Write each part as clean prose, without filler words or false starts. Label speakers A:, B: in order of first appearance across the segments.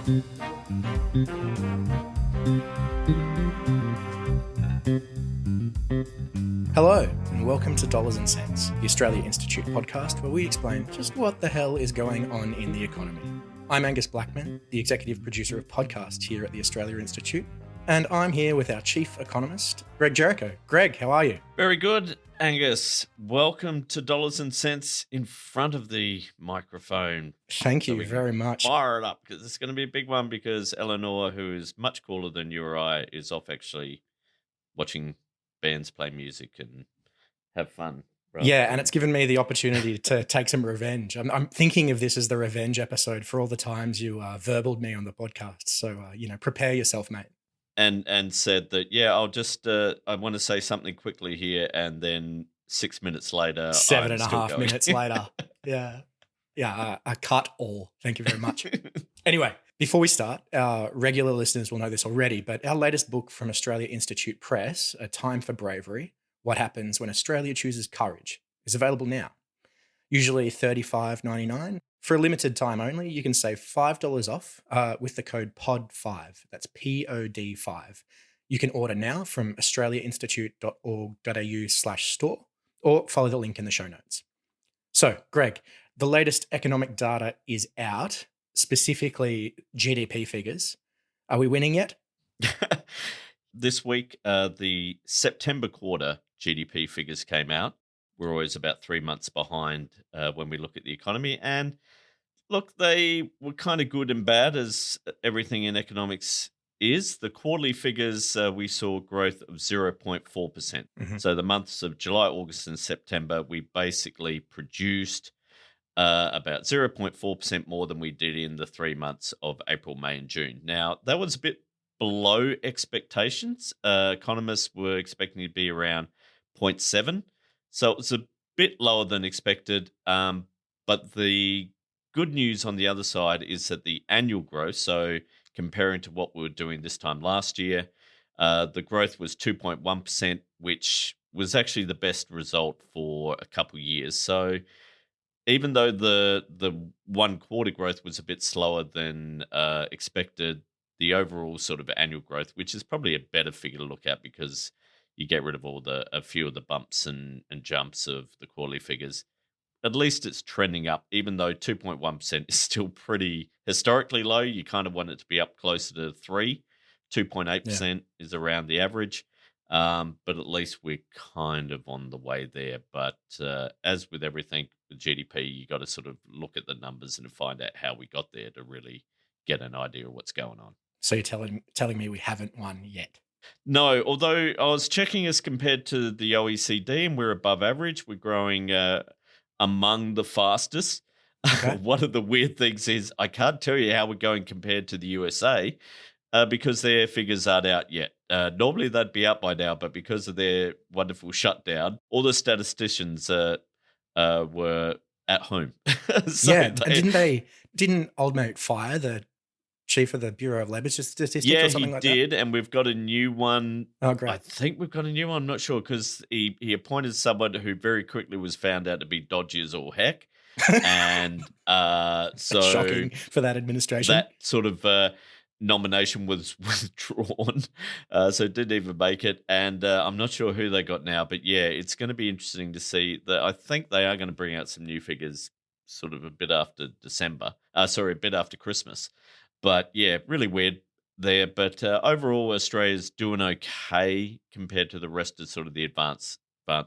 A: Hello, and welcome to Dollars and Cents, the Australia Institute podcast where we explain just what the hell is going on in the economy. I'm Angus Blackman, the executive producer of podcasts here at the Australia Institute, and I'm here with our chief economist, Greg Jericho. Greg, how are you?
B: Very good, Angus. Welcome to Dollars and Cents in front of the microphone.
A: Thank you very much.
B: Fire it up, because it's going to be a big one, because Eleanor, who is much cooler than you or I, is off actually watching bands play music and have fun.
A: Yeah, and it's given me the opportunity to take some revenge. I'm thinking of this as the revenge episode for all the times you verbaled me on the podcast. So, prepare yourself, mate.
B: And said that, I'll just, I want to say something quickly here, and then 6 minutes later,
A: 7.5 minutes later. Yeah, I cut all. Thank you very much. Anyway, before we start, our regular listeners will know this already, but our latest book from Australia Institute Press, A Time for Bravery, What Happens When Australia Chooses Courage, is available now. Usually $35.99. For a limited time only, you can save $5 off with the code POD5. That's POD5. You can order now from australiainstitute.org.au/store or follow the link in the show notes. So, Greg, the latest economic data is out, specifically GDP figures. Are we winning yet?
B: This week, the September quarter GDP figures came out. We're always about 3 months behind when we look at the economy. And look, they were kind of good and bad, as everything in economics is. The quarterly figures, we saw growth of 0.4%. Mm-hmm. So the months of July, August, and September, we basically produced about 0.4% more than we did in the 3 months of April, May, and June. Now, that was a bit below expectations. Economists were expecting to be around 0.7%. So it was a bit lower than expected. But the good news on the other side is that the annual growth, so comparing to what we were doing this time last year, the growth was 2.1%, which was actually the best result for a couple of years. So even though the 1 quarter growth was a bit slower than expected, the overall sort of annual growth, which is probably a better figure to look at because you get rid of a few of the bumps and jumps of the quarterly figures. At least it's trending up, even though 2.1% is still pretty historically low. You kind of want it to be up closer to 3. 2.8% is around the average. But at least we're kind of on the way there. But as with everything with GDP, you got to sort of look at the numbers and find out how we got there to really get an idea of what's going on.
A: So you're telling me we haven't won yet?
B: No, although I was checking us compared to the OECD, and we're above average. We're growing among the fastest. Okay. One of the weird things is I can't tell you how we're going compared to the USA because their figures aren't out yet. Normally they'd be out by now, but because of their wonderful shutdown, all the statisticians were at home.
A: So didn't old mate fire the chief of the Bureau of Labour Statistics or something like that? Yeah,
B: he did, and we've got a new one.
A: Oh, great.
B: I think we've got a new one. I'm not sure, because he appointed someone who very quickly was found out to be dodgy as all heck. And so...
A: Shocking for that administration.
B: That sort of nomination was withdrawn, so it didn't even make it. And I'm not sure who they got now, but yeah, it's going to be interesting to see. I think they are going to bring out some new figures sort of a bit after Christmas. But yeah, really weird there. But overall, Australia's doing okay compared to the rest of sort of the advanced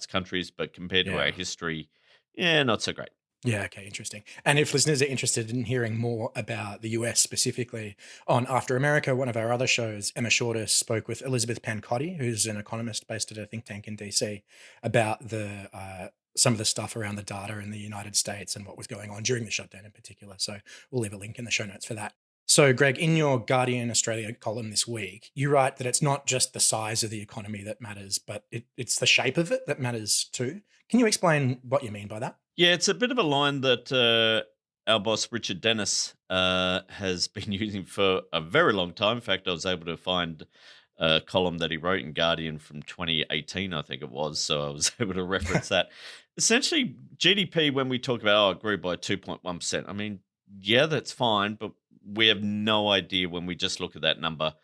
B: countries. But compared to our history, not so great.
A: Yeah, okay, interesting. And if listeners are interested in hearing more about the US specifically, on After America, one of our other shows, Emma Shorter spoke with Elizabeth Pancotti, who's an economist based at a think tank in DC, about some of the stuff around the data in the United States and what was going on during the shutdown in particular. So we'll leave a link in the show notes for that. So, Greg, in your Guardian Australia column this week, you write that it's not just the size of the economy that matters, but it's the shape of it that matters too. Can you explain what you mean by that?
B: Yeah, it's a bit of a line that our boss, Richard Dennis, has been using for a very long time. In fact, I was able to find a column that he wrote in Guardian from 2018, I think it was, so I was able to reference that. Essentially, GDP, when we talk about, it grew by 2.1%, I mean, yeah, that's fine, but we have no idea when we just look at that number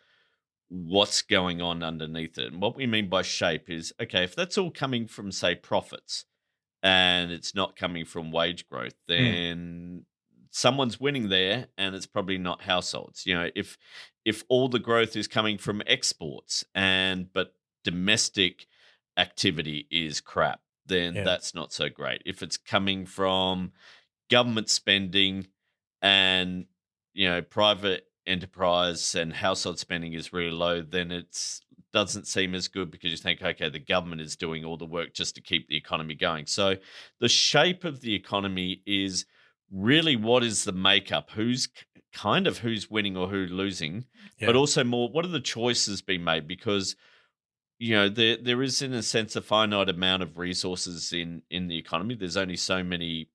B: what's going on underneath it. And what we mean by shape is, okay, if that's all coming from, say, profits, and it's not coming from wage growth,
A: Mm,
B: then someone's winning there, and it's probably not households. If all the growth is coming from exports but domestic activity is crap, then
A: yeah.
B: that's not so great. If it's coming from government spending and private enterprise and household spending is really low, then it's doesn't seem as good because you think, okay, the government is doing all the work just to keep the economy going. So the shape of the economy is really what is the makeup, who's winning or who's losing, but
A: Yeah.
B: also more what are the choices being made, because there is in a sense a finite amount of resources in the economy. There's only so many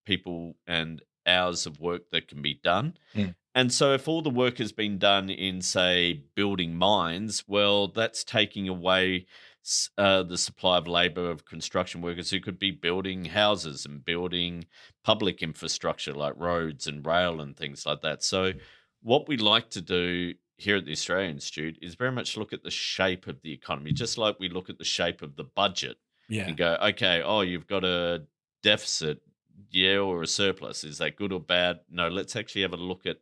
B: people and hours of work that can be done.
A: Mm,
B: And so if all the work has been done in, say, building mines, well, that's taking away the supply of labor of construction workers who could be building houses and building public infrastructure like roads and rail and things like that. So what we like to do here at the Australian Institute is very much look at the shape of the economy, just like we look at the shape of the budget
A: yeah.
B: and go, okay, oh, you've got a deficit, yeah, or a surplus. Is that good or bad? No, let's actually have a look at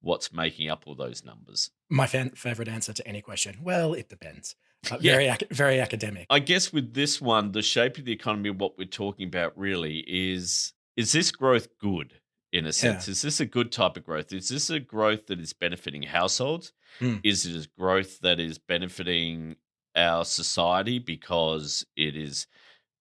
B: what's making up all those numbers.
A: My favorite answer to any question. Well, it depends.
B: Yeah,
A: Very academic.
B: I guess with this one, the shape of the economy, what we're talking about really is this growth good in a
A: Yeah.
B: sense? Is this a good type of growth? Is this a growth that is benefiting households?
A: Mm,
B: Is it a growth that is benefiting our society because it is,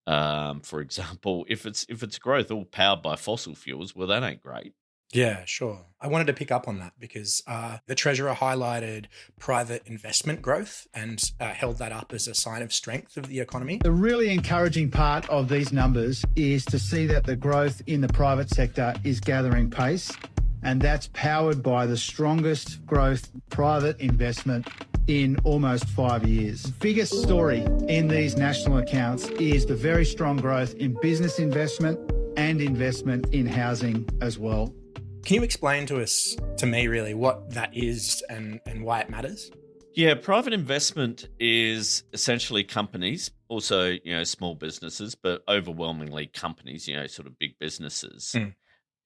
B: for example, if it's growth all powered by fossil fuels, well, that ain't great.
A: yeah, sure. I wanted to pick up on that because the treasurer highlighted private investment growth and held that up as a sign of strength of the economy.
C: The really encouraging part of these numbers is to see that the growth in the private sector is gathering pace, and that's powered by the strongest growth private investment in almost 5 years. The biggest story in these national accounts is the very strong growth in business investment and investment in housing as well.
A: Can you explain to me really, what that is and why it matters?
B: Yeah, private investment is essentially companies, also, small businesses, but overwhelmingly companies, sort of big businesses,
A: Mm,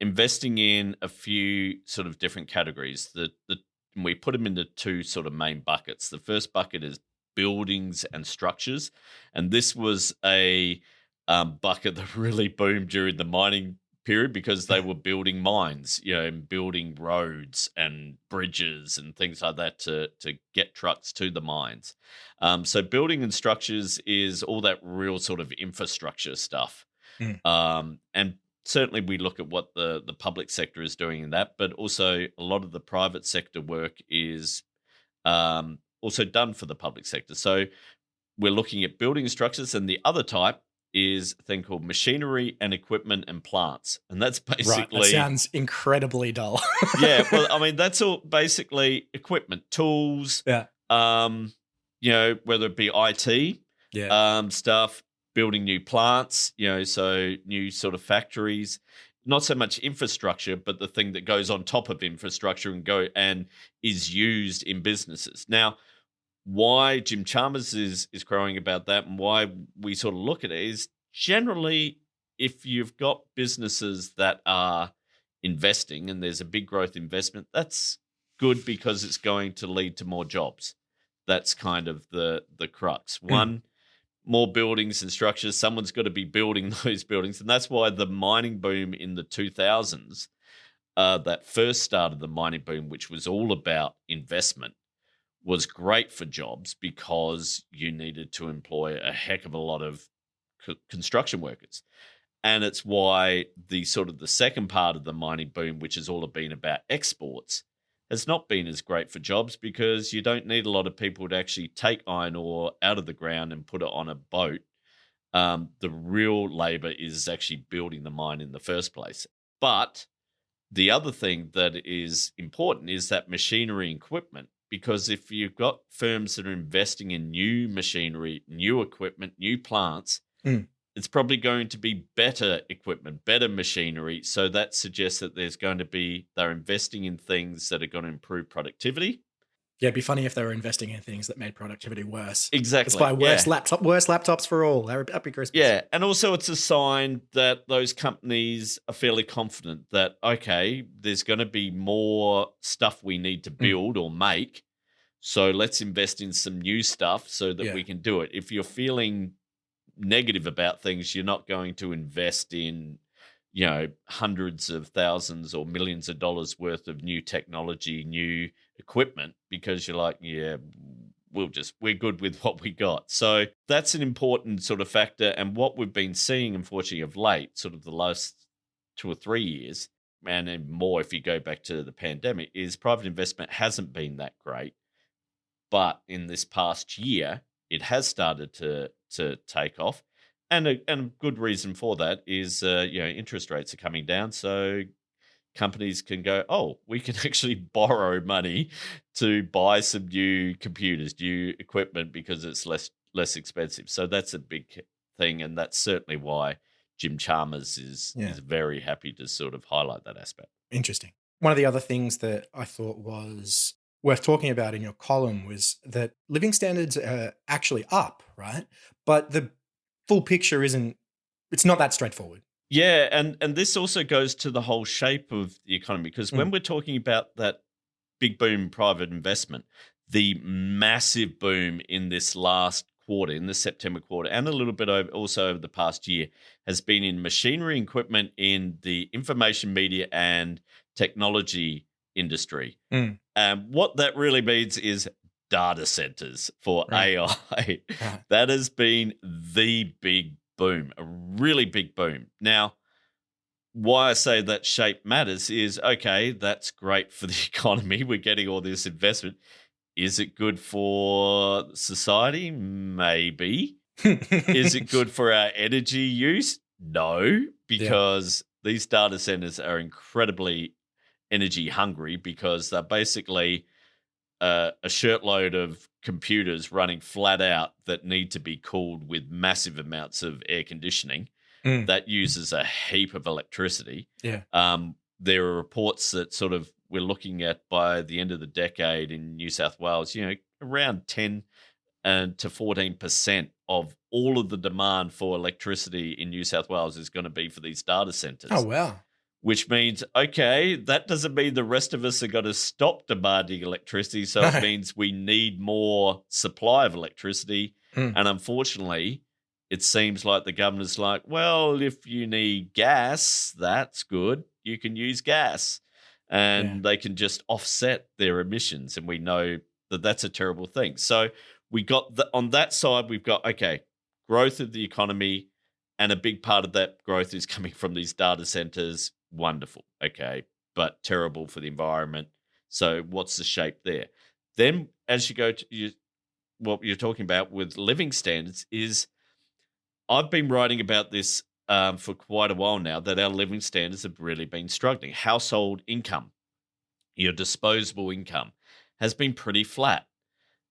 B: investing in a few sort of different categories. And we put them into two sort of main buckets. The first bucket is buildings and structures, and this was a bucket that really boomed during the mining period because they
A: yeah.
B: were building mines, and building roads and bridges and things like that to get trucks to the mines. So building and structures is all that real sort of infrastructure stuff.
A: Mm,
B: And certainly we look at what the public sector is doing in that, but also a lot of the private sector work is also done for the public sector. So we're looking at building structures, and the other type is a thing called machinery and equipment and plants. And that's
A: right. That
B: basically,
A: sounds incredibly dull.
B: yeah, well, I mean, that's all basically equipment, tools,
A: Yeah.
B: um, whether it be IT,
A: Yeah.
B: stuff, building new plants, so new sort of factories, not so much infrastructure, but the thing that goes on top of infrastructure and is used in businesses. Now, why Jim Chalmers is crowing about that and why we sort of look at it is generally if you've got businesses that are investing and there's a big growth investment, that's good because it's going to lead to more jobs. That's kind of the crux.
A: Mm,
B: One, more buildings and structures. Someone's got to be building those buildings. And that's why the mining boom in the 2000s, that first started the mining boom, which was all about investment, was great for jobs because you needed to employ a heck of a lot of construction workers. And it's why the sort of the second part of the mining boom, which has all been about exports, has not been as great for jobs because you don't need a lot of people to actually take iron ore out of the ground and put it on a boat. The real labor is actually building the mine in the first place. But the other thing that is important is that machinery and equipment, because if you've got firms that are investing in new machinery, new equipment, new plants,
A: mm,
B: it's probably going to be better equipment, better machinery. So that suggests that they're investing in things that are going to improve productivity.
A: Yeah, it'd be funny if they were investing in things that made productivity worse. Let's
B: Exactly.
A: buy worse laptops for all. Happy Christmas.
B: Yeah. And also it's a sign that those companies are fairly confident that, okay, there's going to be more stuff we need to build or make. So let's invest in some new stuff so that we can do it. If you're feeling negative about things, you're not going to invest in, hundreds of thousands or millions of dollars worth of new technology, new equipment, because you're like, yeah, we're good with what we got. So that's an important sort of factor. And what we've been seeing, unfortunately, of late, sort of the last 2 or 3 years, and more if you go back to the pandemic, is private investment hasn't been that great. But in this past year, it has started to take off. And a good reason for that is, interest rates are coming down. So companies can go, oh, we can actually borrow money to buy some new computers, new equipment, because it's less expensive. So that's a big thing. And that's certainly why Jim Chalmers is very happy to sort of highlight that aspect.
A: Interesting. One of the other things that I thought was worth talking about in your column was that living standards are actually up, right? But the full picture it's not that straightforward.
B: Yeah, and this also goes to the whole shape of the economy, because when we're talking about that big boom in private investment, the massive boom in this last quarter, in the September quarter, and a little bit also over the past year, has been in machinery and equipment in the information media and technology industry. What that really means is data centers for AI. Right. That has been the big boom, a really big boom. Now, why I say that shape matters is, okay, that's great for the economy. We're getting all this investment. Is it good for society? Maybe. Is it good for our energy use? No, because these data centers are incredibly energy hungry, because they're basically a shirtload of computers running flat out that need to be cooled with massive amounts of air conditioning that uses a heap of electricity.
A: Yeah.
B: There are reports that sort of we're looking at by the end of the decade in New South Wales, around 10 to 14% of all of the demand for electricity in New South Wales is going to be for these data centers.
A: Oh, wow.
B: Which means, okay, that doesn't mean the rest of us are going to stop demanding electricity. So it means we need more supply of electricity. And unfortunately, it seems like the governor's like, well, if you need gas, that's good. You can use gas. And they can just offset their emissions. And we know that that's a terrible thing. So we got on that side, we've got, okay, growth of the economy. And a big part of that growth is coming from these data centers. Wonderful. Okay. But terrible for the environment. So what's the shape there? Then as you go to what you're talking about with living standards is, I've been writing about this for quite a while now, that our living standards have really been struggling. Household income, your disposable income, has been pretty flat.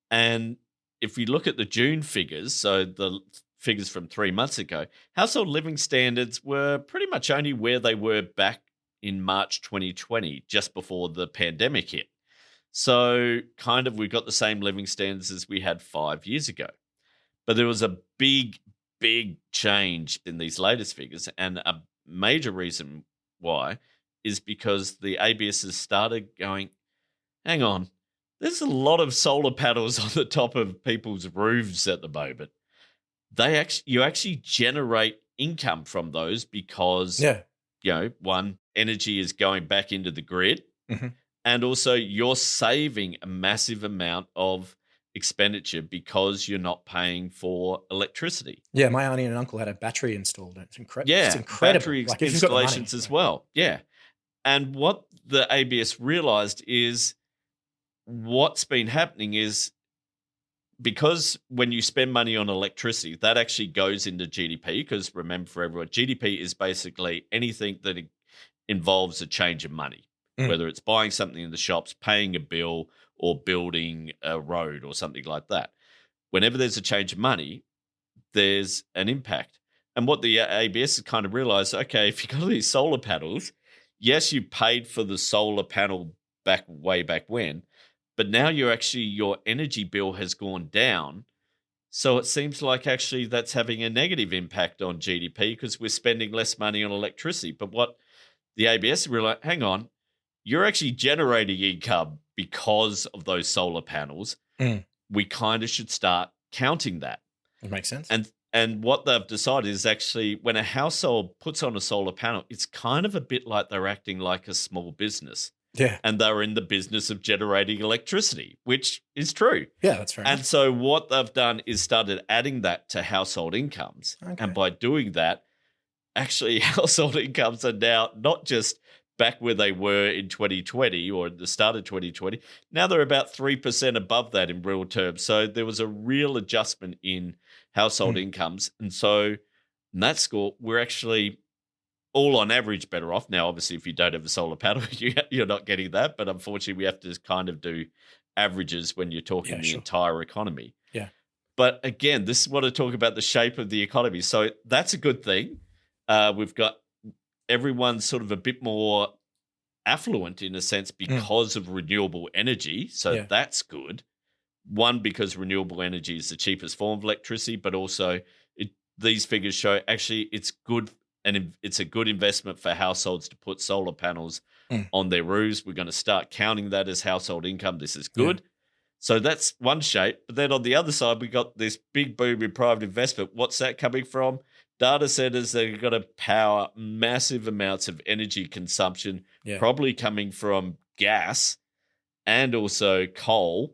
B: And if we look at the June figures, so the figures from 3 months ago, household living standards were pretty much only where they were back in March 2020, just before the pandemic hit. So kind of we've got the same living standards as we had 5 years ago. But there was a big change in these latest figures. And a major reason why is because the ABS has started going, hang on, there's a lot of solar panels on the top of people's roofs at the moment. You actually generate income from those because, one, energy is going back into the grid. And also you're saving a massive amount of expenditure because you're not paying for electricity.
A: Yeah, my auntie and uncle had a battery installed. It's incredible.
B: Yeah,
A: it's incredible.
B: Battery installations as well. Yeah. And what the ABS realized is what's been happening is, because when you spend money on electricity, that actually goes into GDP, because remember, for everyone, GDP is basically anything that involves a change of money, whether it's buying something in the shops, paying a bill, or building a road or something like that. Whenever there's a change of money, there's an impact. And what the ABS has kind of realized, okay, if you've got all these solar panels, yes, you paid for the solar panel way back when, but now your energy bill has gone down. So it seems like actually that's having a negative impact on GDP because we're spending less money on electricity. But what the ABS realized, hang on, you're actually generating income because of those solar panels.
A: Mm.
B: We kind of should start counting that.
A: It makes sense.
B: And what they've decided is actually when a household puts on a solar panel, it's kind of a bit like they're acting like a small business.
A: Yeah.
B: And they're in the business of generating electricity, which is true.
A: Yeah, that's fair
B: And
A: enough.
B: so what they've done is started adding that to household incomes.
A: Okay.
B: And by doing that, actually household incomes are now not just back where they were in 2020 or at the start of 2020. Now they're about 3% above that in real terms. So there was a real adjustment in household incomes. And so in that score, we're actually all on average better off. Now, obviously, if you don't have a solar panel, you're not getting that. But unfortunately, we have to kind of do averages when you're talking the entire economy.
A: Yeah.
B: But again, this is what I talk about the shape of the economy. So that's a good thing. We've got everyone sort of a bit more affluent in a sense because of renewable energy. So that's good. One, because renewable energy is the cheapest form of electricity, but also these figures show actually it's good. And it's a good investment for households to put solar panels on their roofs. We're going to start counting that as household income. This is good. Yeah. So that's one shape. But then on the other side, we got this big boom in private investment. What's that coming from? Data centers that are going to power massive amounts of energy consumption, probably coming from gas and also coal.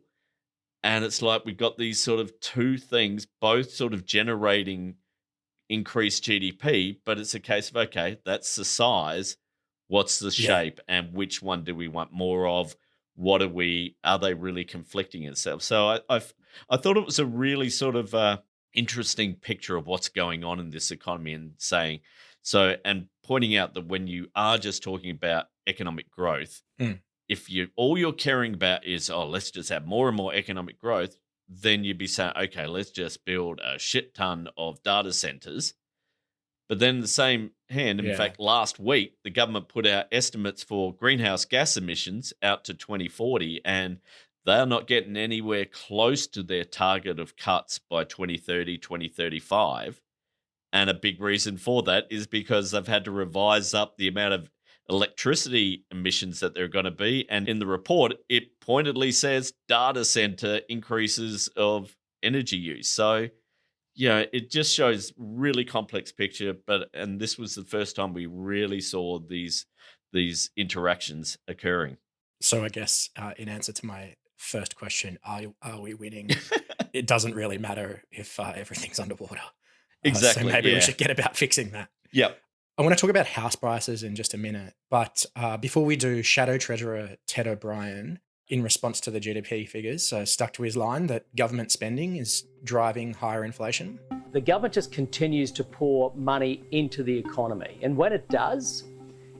B: And it's like we've got these sort of two things, both sort of generating increased GDP, but it's a case of, okay, that's the size. What's the shape and which one do we want more of? Are they really conflicting itself? So I thought it was a really sort of interesting picture of what's going on in this economy and and pointing out that when you are just talking about economic growth, if all you're caring about is, let's just have more and more economic growth, then you'd be saying, okay, let's just build a shit ton of data centers. But then in the same hand, in fact, last week, the government put out estimates for greenhouse gas emissions out to 2040, and they're not getting anywhere close to their target of cuts by 2030, 2035. And a big reason for that is because they've had to revise up the amount of electricity emissions that they're going to be. And in the report, it pointedly says data center increases of energy use. So, it just shows really complex picture. And this was the first time we really saw these interactions occurring.
A: So I guess in answer to my first question, are we winning? It doesn't really matter if everything's underwater.
B: Exactly.
A: So maybe we should get about fixing that.
B: Yep.
A: I want to talk about house prices in just a minute. But before we do, Shadow Treasurer Ted O'Brien, in response to the GDP figures, stuck to his line that government spending is driving higher inflation.
D: The government just continues to pour money into the economy. And when it does,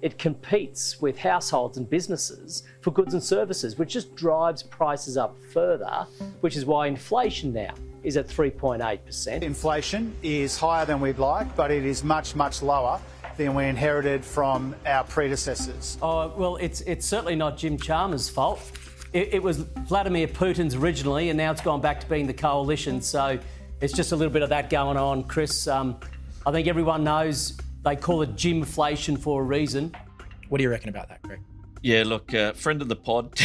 D: it competes with households and businesses for goods and services, which just drives prices up further, which is why inflation now is at 3.8%.
C: Inflation is higher than we'd like, but it is much, much lower than we inherited from our predecessors.
D: Oh, well, it's certainly not Jim Chalmers' fault. It was Vladimir Putin's originally, and now it's gone back to being the coalition. So it's just a little bit of that going on, Chris. I think everyone knows they call it Jimflation for a reason.
A: What do you reckon about that, Greg?
B: Yeah, look, friend of the pod.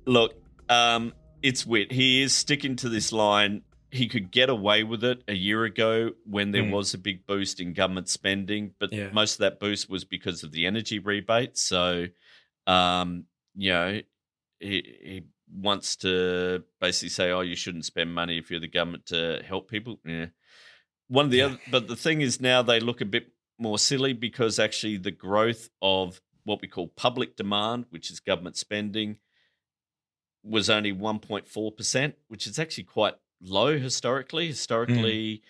B: Look, it's weird. He is sticking to this line. He could get away with it a year ago when there was a big boost in government spending, but most of that boost was because of the energy rebate. So, he wants to basically say, you shouldn't spend money if you're the government to help people. Yeah. But the thing is now they look a bit more silly because actually the growth of what we call public demand, which is government spending, was only 1.4%, which is actually quite low historically. Historically,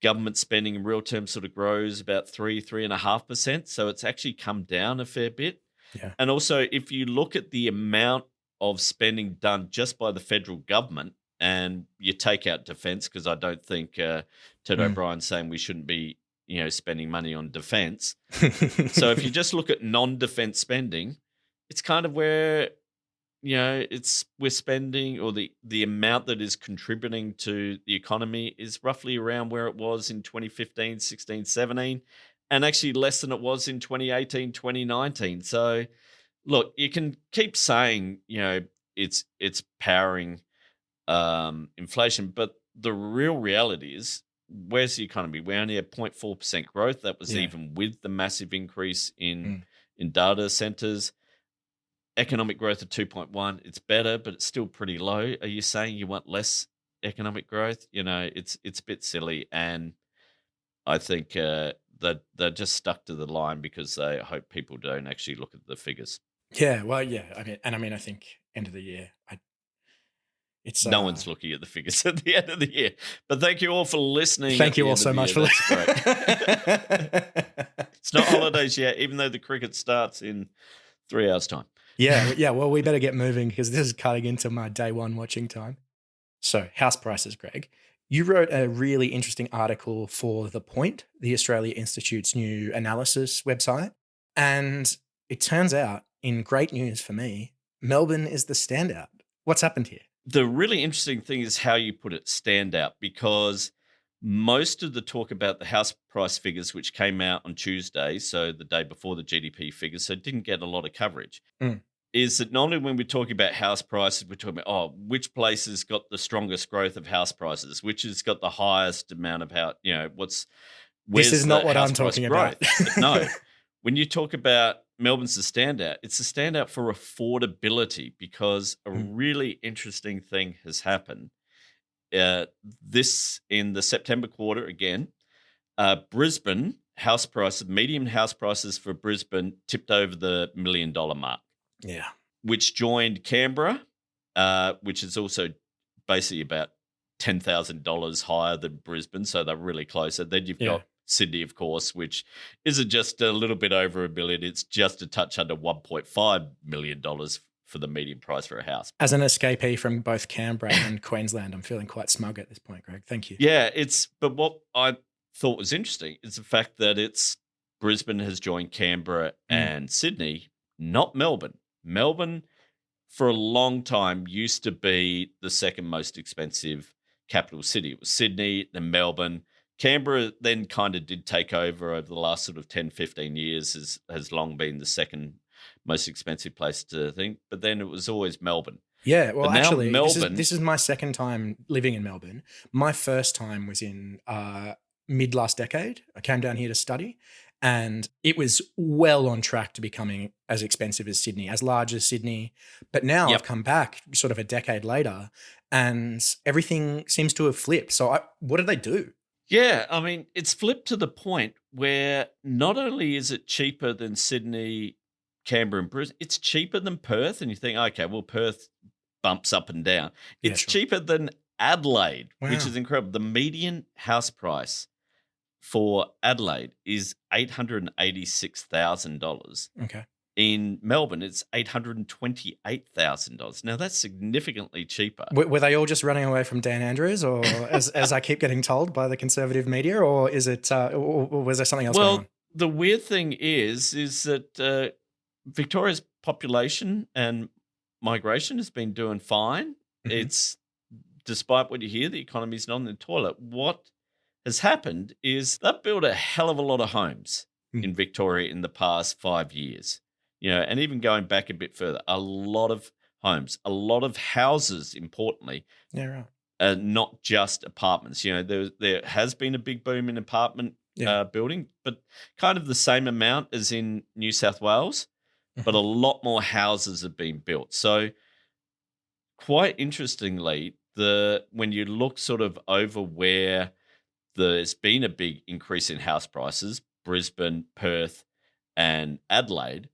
B: government spending in real terms sort of grows about 3.5%. So it's actually come down a fair bit.
A: Yeah.
B: And also, if you look at the amount of spending done just by the federal government, and you take out defence, because I don't think Ted O'Brien's saying we shouldn't be, spending money on defence. So if you just look at non-defence spending, it's kind of where, we're spending, or the amount that is contributing to the economy is roughly around where it was in 2015, 16, 17, and actually less than it was in 2018, 2019. So look, you can keep saying, it's powering inflation, but the real reality is, where's the economy? We only had 0.4% growth. That was even with the massive increase in data centers. Economic growth of 2.1. It's better, but it's still pretty low. Are you saying you want less economic growth? It's a bit silly, and I think that they're just stuck to the line because they hope people don't actually look at the figures.
A: Yeah, well, yeah. I mean, I think end of the year, it's
B: no one's looking at the figures at the end of the year. But thank you all for listening.
A: Thank you all so much for
B: listening. It's not holidays yet, even though the cricket starts in 3 hours' time.
A: Yeah. Well, we better get moving because this is cutting into my day one watching time. So, house prices, Greg. You wrote a really interesting article for The Point, the Australia Institute's new analysis website. And it turns out, in great news for me, Melbourne is the standout. What's happened here?
B: The really interesting thing is how you put it, standout, because most of the talk about the house price figures, which came out on Tuesday, so the day before the GDP figures, so didn't get a lot of coverage, is that not only when we're talking about house prices, we're talking about, which place has got the strongest growth of house prices, which has got the highest amount of
A: this is not what I'm talking about.
B: No, when you talk about Melbourne's the standout, it's a standout for affordability, because a really interesting thing has happened. This in the September quarter again, Brisbane house prices, median house prices for Brisbane tipped over the $1 million mark.
A: Yeah,
B: which joined Canberra, which is also basically about $10,000 higher than Brisbane, so they're really close. And then you've got Sydney, of course, which isn't just a little bit over $1 million; it's just a touch under $1.5 million for the median price for a house.
A: As an escapee from both Canberra and Queensland, I'm feeling quite smug at this point, Greg. Thank you.
B: Yeah, but what I thought was interesting is the fact that Brisbane has joined Canberra and Sydney, not Melbourne. Melbourne, for a long time, used to be the second most expensive capital city. It was Sydney, then Melbourne. Canberra then kind of did take over the last sort of 10, 15 years, has long been the second most expensive place to think. But then it was always Melbourne.
A: Yeah, well, actually,
B: Melbourne,
A: this is my second time living in Melbourne. My first time was in mid last decade. I came down here to study. And it was well on track to becoming as expensive as Sydney, as large as Sydney. But now I've come back sort of a decade later and everything seems to have flipped. So what did they do?
B: Yeah, I mean, it's flipped to the point where not only is it cheaper than Sydney, Canberra and Brisbane, it's cheaper than Perth. And you think, okay, well, Perth bumps up and down. It's cheaper than Adelaide, which is incredible. The median house price for Adelaide is $886,000.
A: Okay.
B: In Melbourne, it's $828,000. Now, that's significantly cheaper.
A: Were they all just running away from Dan Andrews, or as I keep getting told by the conservative media, or is it, or was there something else going on?
B: Well, the weird thing is that Victoria's population and migration has been doing fine. It's, despite what you hear, the economy's not in the toilet. What has happened is they've built a hell of a lot of homes in Victoria in the past 5 years, and even going back a bit further, a lot of homes, a lot of houses, importantly, not just apartments. There has been a big boom in apartment building, but kind of the same amount as in New South Wales, but a lot more houses have been built. So quite interestingly, when you look sort of over where there's been a big increase in house prices, Brisbane, Perth, and Adelaide,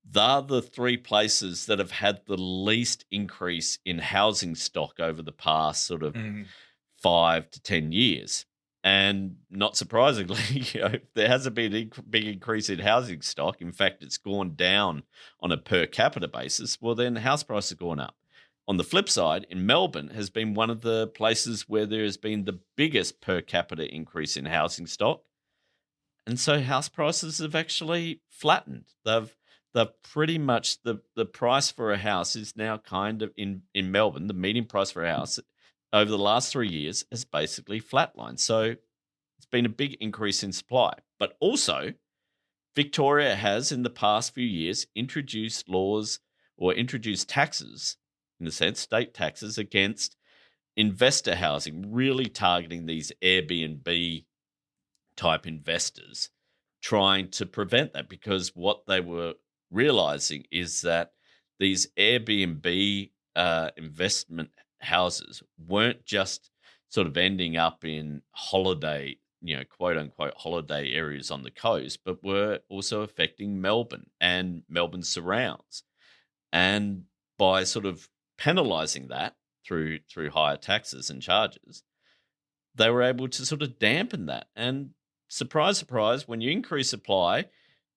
B: they're the three places that have had the least increase in housing stock over the past sort of 5 to 10 years. And not surprisingly, there hasn't been a big increase in housing stock. In fact, it's gone down on a per capita basis. Well, then house prices have gone up. on the flip side, in Melbourne has been one of the places where there has been the biggest per capita increase in housing stock. And so house prices have actually flattened. They've pretty much the price for a house is now kind of in Melbourne, the median price for a house over the last 3 years has basically flatlined. So it's been a big increase in supply. But also, Victoria has in the past few years introduced laws or introduced taxes, in a sense, state taxes against investor housing, really targeting these Airbnb type investors, trying to prevent that, because what they were realizing is that these Airbnb investment houses weren't just sort of ending up in holiday, quote unquote holiday areas on the coast, but were also affecting Melbourne and Melbourne surrounds. And by sort of penalizing that through higher taxes and charges, they were able to sort of dampen that. And surprise, surprise, when you increase supply,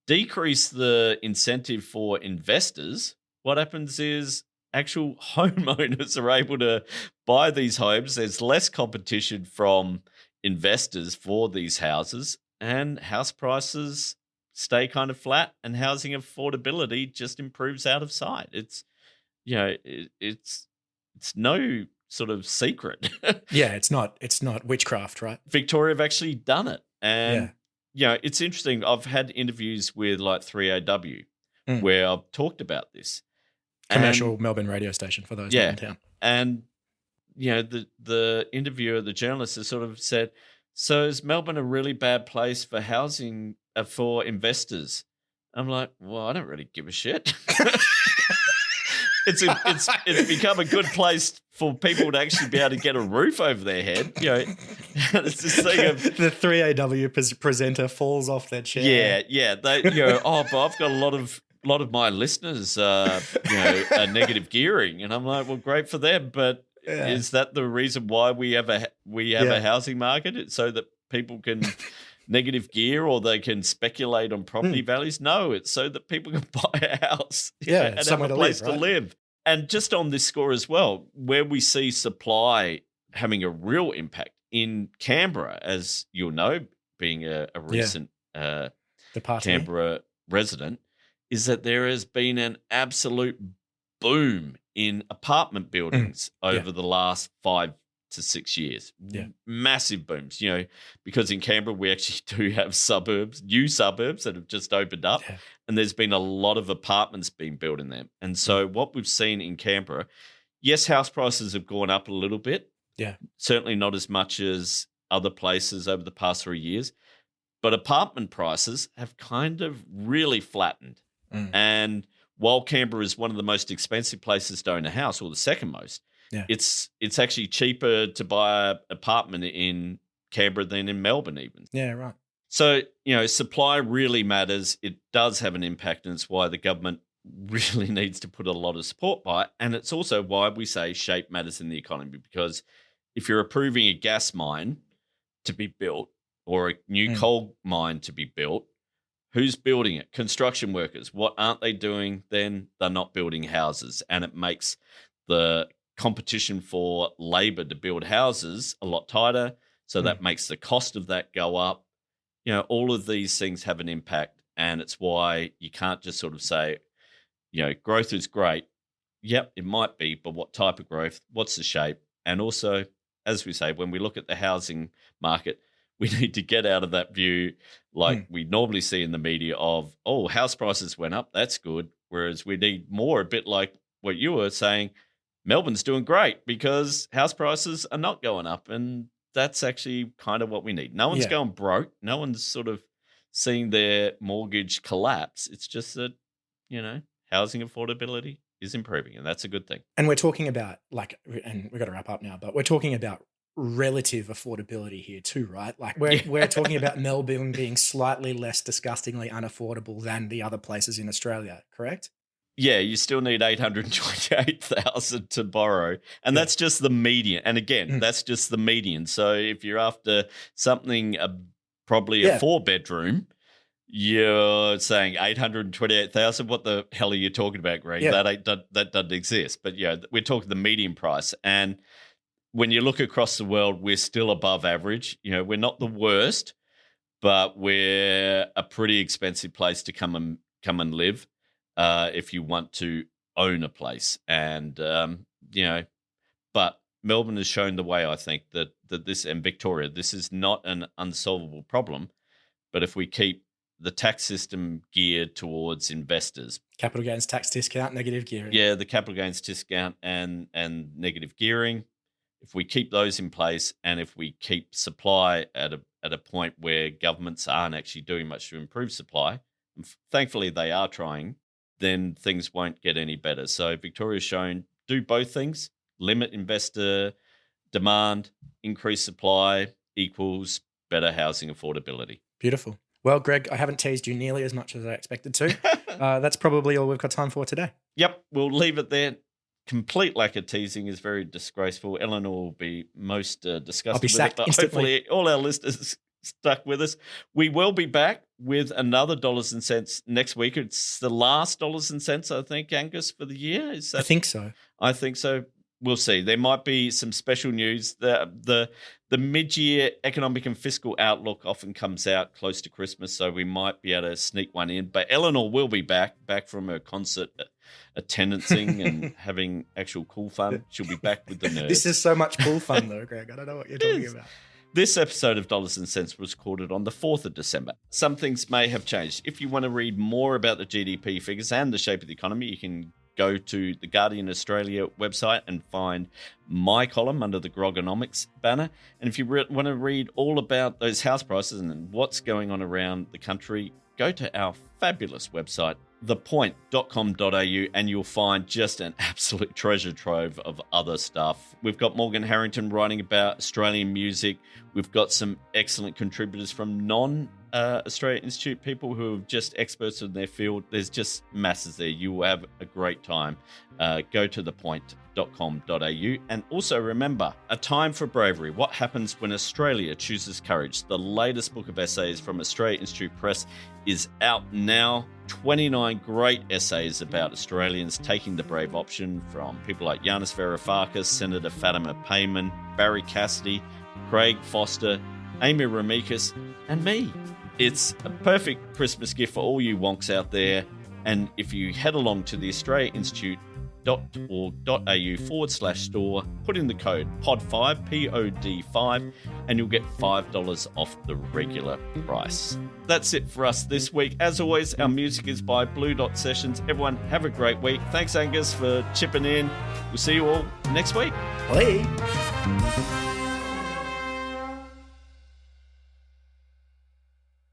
B: decrease the incentive for investors, what happens is actual homeowners are able to buy these homes. There's less competition from investors for these houses, and house prices stay kind of flat, and housing affordability just improves out of sight. It's it's no sort of secret.
A: Yeah, it's not witchcraft, right?
B: Victoria have actually done it. And it's interesting. I've had interviews with like 3AW where I've talked about this.
A: Commercial Melbourne radio station for those not in town.
B: And the interviewer, the journalist, has sort of said, so is Melbourne a really bad place for housing for investors? I'm like, well, I don't really give a shit. It's become a good place for people to actually be able to get a roof over their head. It's this thing of
A: the 3AW presenter falls off their chair.
B: Yeah. They, but I've got a lot of my listeners, are negative gearing, and I'm like, well, great for them, but is that the reason why we have a housing market? It's so that people can negative gear or they can speculate on property values? No, it's so that people can buy a house and have a place to live. And just on this score as well, where we see supply having a real impact in Canberra, as you'll know, being a recent Canberra resident, is that there has been an absolute boom in apartment buildings over the last 5 to 6 years. Massive booms, because in Canberra we actually do have new suburbs that have just opened up, and there's been a lot of apartments being built in them. And so what we've seen in Canberra, yes, house prices have gone up a little bit. Yeah. Certainly not as much as other places over the past 3 years, but apartment prices have kind of really flattened. And while Canberra is one of the most expensive places to own a house, or the second most, it's actually cheaper to buy an apartment in Canberra than in Melbourne even.
A: Yeah, right.
B: So, supply really matters. It does have an impact, and it's why the government really needs to put a lot of support by it. And it's also why we say shape matters in the economy, because if you're approving a gas mine to be built or a new coal mine to be built, who's building it? Construction workers. What aren't they doing? Then they're not building houses, and it makes the competition for labor to build houses a lot tighter. So that makes the cost of that go up. All of these things have an impact, and it's why you can't just sort of say, growth is great. Yep, it might be, but what type of growth? What's the shape? And also, as we say, when we look at the housing market, we need to get out of that view like we normally see in the media of, oh, house prices went up, that's good. Whereas we need more, a bit like what you were saying, Melbourne's doing great because house prices are not going up. And that's actually kind of what we need. No one's going broke. No one's sort of seeing their mortgage collapse. It's just that, housing affordability is improving, and that's a good thing.
A: And we're talking about and we've got to wrap up now, but we're talking about relative affordability here too, right? Like we're talking about Melbourne being slightly less disgustingly unaffordable than the other places in Australia, correct?
B: Yeah, you still need 828,000 to borrow, and that's just the median. And again, that's just the median. So if you're after something, probably a 4-bedroom, You're saying 828,000. What the hell are you talking about, Greg?
A: Yeah.
B: That doesn't exist. But yeah, we're talking the median price. And when you look across the world, we're still above average. We're not the worst, but we're a pretty expensive place to come and live if you want to own a place. And but Melbourne has shown the way. I think that this, and Victoria, this is not an unsolvable problem. But if we keep the tax system geared towards investors,
A: capital gains tax discount, negative gearing.
B: Yeah, the capital gains discount and negative gearing. If we keep those in place, and if we keep supply at a point where governments aren't actually doing much to improve supply, and thankfully they are trying, then things won't get any better. So Victoria's shown do both things: limit investor demand, increase supply equals better housing affordability.
A: Beautiful. Well, Greg, I haven't teased you nearly as much as I expected to. That's probably all we've got time for today.
B: Yep, we'll leave it there. Complete lack of teasing is very disgraceful. Eleanor will be most disgusted
A: I'll be sacked
B: with it, but
A: instantly.
B: hopefully all our listeners stuck with us. We will be back with another Dollars and Cents next week. It's the last Dollars and Cents, I think, Angus, for the year. Is that?
A: I think so.
B: I think so. We'll see. There might be some special news. The mid-year economic and fiscal outlook often comes out close to Christmas, so we might be able to sneak one in. But Eleanor will be back from her concert attendancing and having actual cool fun. She'll be back with the nerds.
A: This is so much cool fun, though, Greg. I don't know what you're talking about.
B: This episode of Dollars and Cents was recorded on the 4th of December. Some things may have changed. If you want to read more about the GDP figures and the shape of the economy, you can go to the Guardian Australia website and find my column under the Grogonomics banner. And if you want to read all about those house prices and what's going on around the country, go to our fabulous website, thepoint.com.au, and you'll find just an absolute treasure trove of other stuff. We've got Morgan Harrington writing about Australian music. We've got some excellent contributors from non-Australia Institute, people who are just experts in their field. There's just masses there. You will have a great time. Go to thepoint.com.au. And also remember, A Time for Bravery, What Happens When Australia Chooses Courage. The latest book of essays from Australia Institute Press is out now. 29 great essays about Australians taking the brave option, from people like Yanis Varoufakis, Senator Fatima Payman, Barry Cassidy, Craig Foster, Amy Ramikis, and me. It's a perfect Christmas gift for all you wonks out there. And if you head along to the Australia Institute.org.au/store, put in the code POD5, POD5, and you'll get $5 off the regular price. That's it for us this week. As always, our music is by Blue Dot Sessions. Everyone, have a great week. Thanks, Angus, for chipping in. We'll see you all next week.
A: Bye.